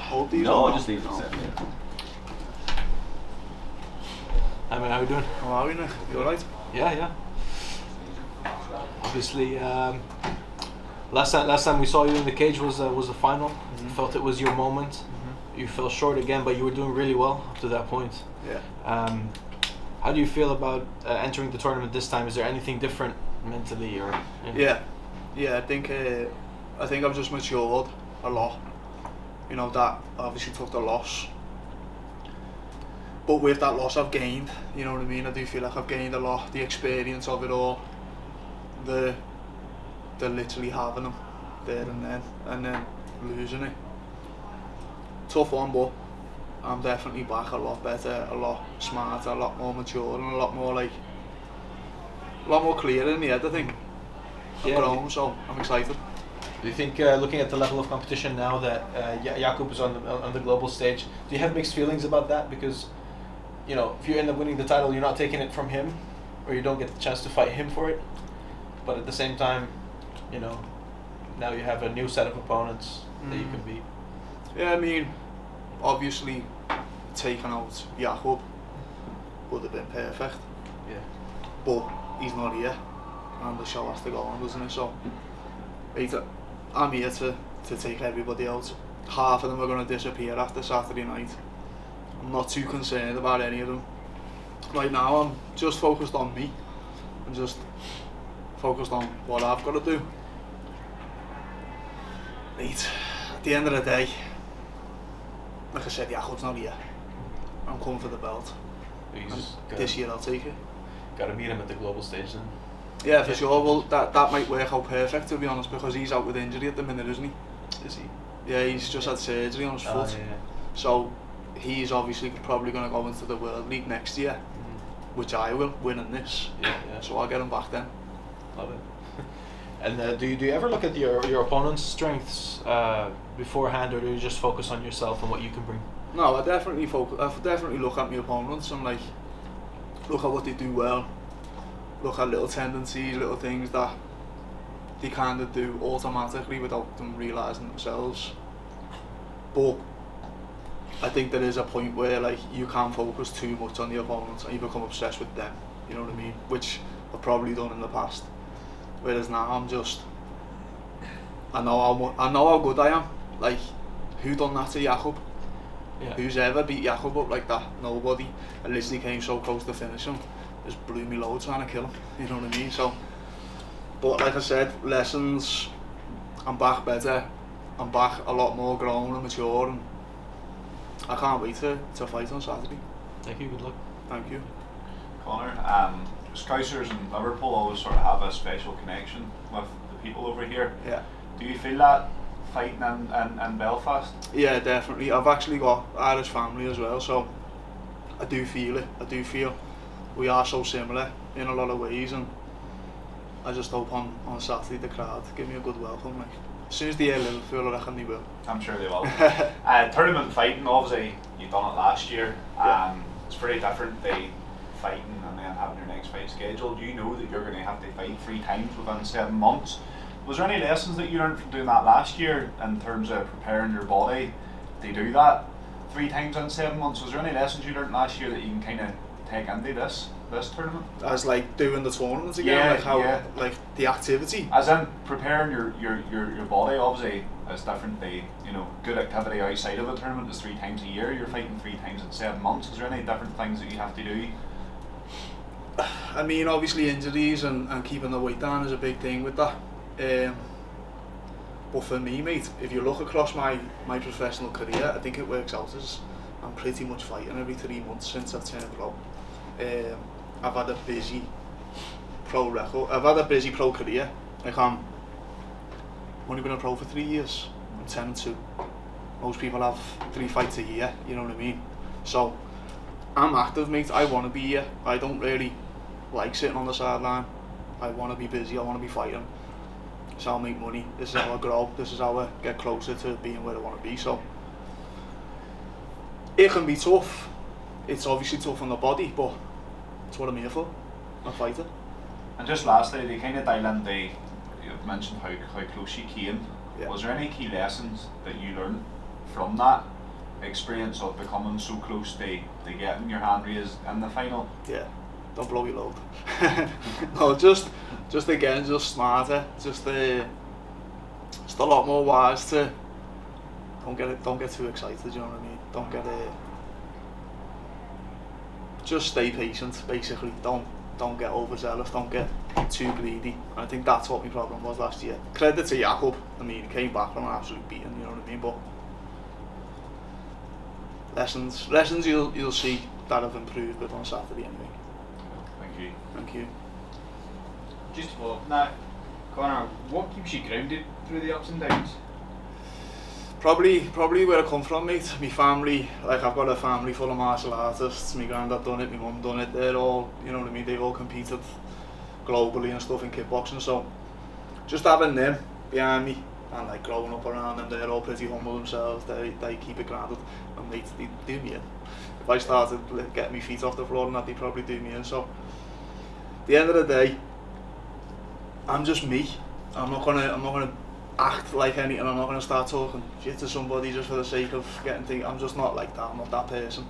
hold these? No, or just leave it. No. Yeah. I mean, how are you doing? How are we, Nick? You alright? Yeah. Obviously, last time we saw you in the cage was the final. Mm-hmm. Felt it was your moment. Mm-hmm. You fell short again, but you were doing really well up to that point. Yeah. How do you feel about entering the tournament this time? Is there anything different mentally, or? Yeah. I think I've just matured a lot. You know, that obviously took the loss, but with that loss I've gained. You know what I mean? I do feel like I've gained a lot. The experience of it all, the literally having them there and then losing it. Tough one, but I'm definitely back a lot better, a lot smarter, a lot more mature, and a lot more clear in the head, I think. I've grown, so I'm excited. Do you think, looking at the level of competition now that Jakub is on the global stage, do you have mixed feelings about that? Because, you know, if you end up winning the title, you're not taking it from him, or you don't get the chance to fight him for it. But at the same time, you know, now you have a new set of opponents that you can beat. Yeah, I mean, obviously, taking out Jakub would have been perfect. Yeah. But he's not here, and the show has to go on, doesn't it? So, I'm here to take everybody out. Half of them are going to disappear after Saturday night. I'm not too concerned about any of them. Right now, I'm just focused on me. I'm just focused on what I've got to do. Mate, at the end of the day, like I said, Jakub's not here. I'm coming for the belt. This year I'll take it. Got to meet him at the global stage then. Yeah, for sure. Well, that might work out perfect, to be honest, because he's out with injury at the minute, isn't he? Is he? Yeah, he's just had surgery on his foot. Yeah. So he's obviously probably going to go into the World League next year, which I will, winning this. Yeah. So I'll get him back then. Love it. And do you ever look at your opponent's strengths beforehand, or do you just focus on yourself and what you can bring? No, I definitely look at my opponents and look at what they do well. Look at little tendencies, little things that they kind of do automatically without them realising themselves. But I think there is a point where you can't focus too much on the opponents and you become obsessed with them. You know what I mean? Which I've probably done in the past. Whereas now I'm just, I know how good I am. Who done that to Jakub? Yeah. Who's ever beat Jakub up like that? Nobody. I literally came so close to finishing. Just blew me low trying to kill him. You know what I mean? So, but like I said, lessons. I'm back better. I'm back a lot more grown and mature, and I can't wait to fight on Saturday. Thank you. Good luck. Thank you. Connor, Scousers and Liverpool always sort of have a special connection with the people over here. Yeah. Do you feel that fighting in Belfast? Yeah, definitely. I've actually got Irish family as well, so I do feel it. I do feel we are so similar in a lot of ways, and I just hope on Saturday the crowd give me a good welcome. As soon as they hear Liverpool, I reckon they will. I'm sure they will. Tournament fighting, obviously you've done it last year. Yeah. It's pretty different to fighting and then having your next fight scheduled. You know that you're going to have to fight 3 times within 7 months. Was there any lessons that you learned from doing that last year in terms of preparing your body to do that 3 times in 7 months? Was there any lessons you learned last year that you can kind of take into this tournament? As doing the tournaments again, the activity. As in preparing your body, obviously is different to, good activity outside of a tournament is 3 times a year. You're fighting 3 times in 7 months. Is there any different things that you have to do? I mean, obviously injuries and keeping the weight down is a big thing with that. But for me, mate, if you look across my professional career, I think it works out as I'm pretty much fighting every 3 months since I've turned pro. I've had a busy pro record. I've had a busy pro career. I've only been a pro for 3 years. I'm 10-2. Most people have 3 fights a year. You know what I mean? So I'm active, mate. I want to be here. I don't really like sitting on the sideline. I want to be busy. I want to be fighting. This is how I make money. This is how I grow. This is how I get closer to being where I want to be. So it can be tough. It's obviously tough on the body, but it's what I'm here for. I'm a fighter. And just lastly, to kind of dial into, you've mentioned how close you came. Yeah. Was there any key lessons that you learned from that experience of becoming so close to getting your hand raised in the final? Yeah, don't blow your load. No, just again, just smarter, just a lot more wise to don't get too excited. You know what I mean? Don't get just stay patient. Basically, don't get overzealous. Don't get too greedy. And I think that's what my problem was last year. Credit to Jakob. I mean, he came back from an absolute beating. You know what I mean? But lessons you'll see that have improved with on Saturday anyway. Thank you. Thank you. Just to follow up on that, Connor, what keeps you grounded through the ups and downs? Probably where I come from, mate. My family, like I've got a family full of martial artists. My granddad done it, my mum done it. They're all, you know what I mean, they've all competed globally and stuff in kickboxing. So just having them behind me and like growing up around them, they're all pretty humble themselves. They keep it grounded, and they do me in. If I started getting my feet off the floor and that, they'd probably do me in. So at the end of the day, I'm just me. I'm not gonna act like anything. I'm not gonna start talking shit to somebody just for the sake of getting things. I'm just not like that. I'm not that person.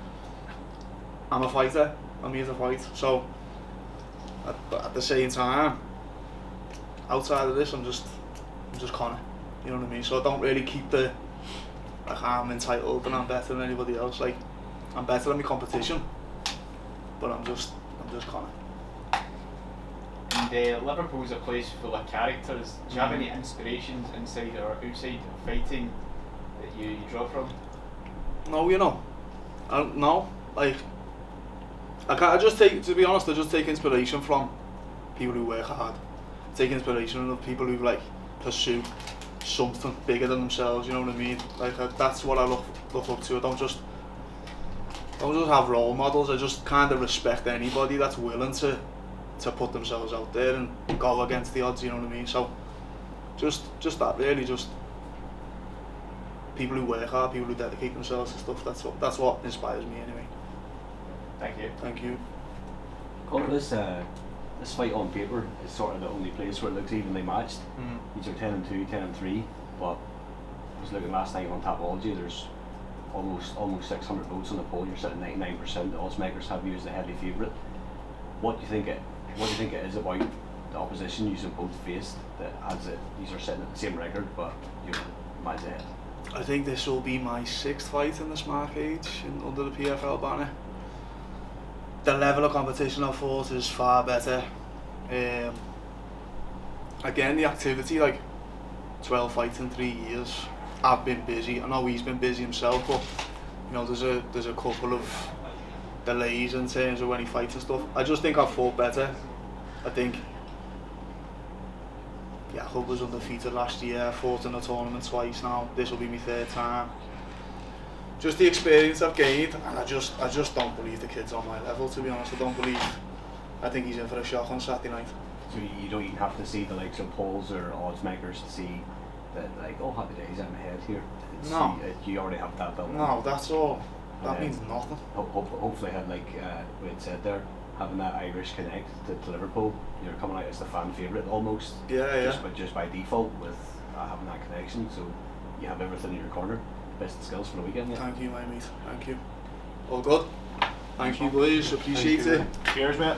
I'm a fighter. I'm here to fight. So at the same time, outside of this, I'm just Connor. You know what I mean? So I don't really keep the like I'm entitled and I'm better than anybody else. Like I'm better than my competition, but I'm just Connor. And Liverpool's a place full of characters. Do you have any inspirations inside or outside of fighting that you draw from? No, you know, no. Like I just take, to be honest, I just take inspiration from people who work hard. Take inspiration from people who like pursue something bigger than themselves. You know what I mean? Like that's what I look up to. I don't just have role models. I just kind of respect anybody that's willing to put themselves out there and go against the odds. You know what I mean? So just that really, just people who work hard, people who dedicate themselves to stuff. That's what inspires me anyway. Thank you. Thank you. Connor, this fight on paper is sort of the only place where it looks evenly matched. These are 10-2, 10-3, but I was looking last night on Tapology. There's almost 600 votes on the poll. You're sitting 99%. The odds makers have you as the heavy favourite. What do you think it is about the opposition you've both faced that adds it? These are sitting at the same record, but you're miles ahead. I think this will be my 6th fight in the Smart Cage under the PFL banner. The level of competition I've fought is far better. Again, the activity, like 12 fights in 3 years. I've been busy. I know he's been busy himself, but you know, there's a couple of delays in terms of when he fights and stuff. I just think I've fought better. I think Jakob was undefeated last year. I fought in a tournament twice now. This will be my 3rd time. Just the experience I've gained, and I just don't believe the kid's on my level, to be honest. I think he's in for a shock on Saturday night. So you don't even have to see the likes of polls or odds makers to see that, like, oh, happy days, I'm ahead here. No. You already have that built. No, that's all. That means nothing. Hopefully, like we had said there, having that Irish connect to Liverpool, you're coming out as the fan favourite almost. Yeah. Just by default with having that connection, so you have everything in your corner. Best skills for the weekend. Yeah. Thank you, my mate. Thank you. All good. Thank you, boys. Appreciate it. Cheers, mate.